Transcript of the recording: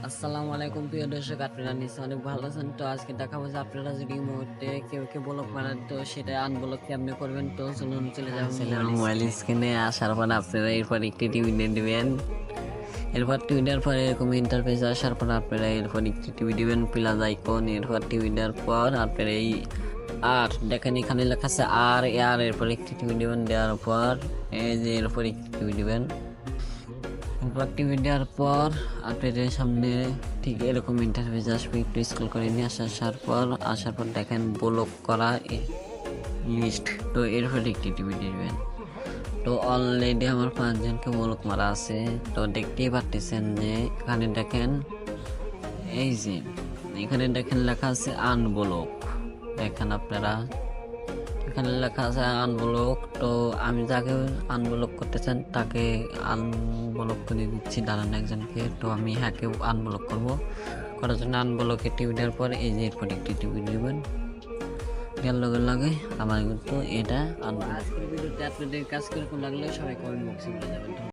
আসসালামু আলাইকুম প্রিয় দর্শক, আপনারা নিশ্চয়ই অনেক ভালো আছেন। তো আজকে দেখাবো যে আপনারা যদি এই মুহূর্তে কেউ ব্লক মারেন তো সেটা আনব্লক কেমনে করবেন। তো চলুন চলে যাবেন মোবাইল স্ক্রিনে। আসার পর আপনারা এরপর একটি টিভি নিয়ে নেবেন। এরপর টিভিটার পর এরকম ইন্টারফেস আসার পর আপনারা এরপর একটি টিভি দিবেন, প্লাস আইকন। এরপর টিভি দেওয়ার পর আপনারা এই আর দেখেন এখানে লেখা আছে আর এরপর একটি টিভি দিবেন। দেওয়ার পর এই যে এরপর একটি টিভি দিবেন। টিভি দেওয়ার পর আপনাদের সামনে ঠিক এরকম ইন্টারফেস আসবে। একটু স্ক্রল করে নিয়ে আসার পর দেখেন ব্লক করা লিস্ট। তো এরপর একটি টিভি দিবেন। তো অলরেডি আমার 5 জনকে ব্লক মারা আছে। তো দেখতেই পাচ্ছেন যে এখানে দেখেন এই যে এখানে দেখেন লেখা আছে আনব্লক। দেখেন আপনারা এখানে লেখা আছে আনব্লক। তো আমি যাকে আনব্লক করতে চান তাকে আনব্লক করে দিচ্ছি, দাঁড়ান একজনকে। তো আমি হ্যাকে আনব্লক করার জন্য আনব্লকে টিভি দেওয়ার পর এই যে এরপর একটি টিভি দেবেন। এর লগে লগে আমার কিন্তু এটা আজকের ভিডিওতে আপনাদের কাজ কিরকম লাগলো সবাই কমেন্ট বক্সে বলে যাবেন।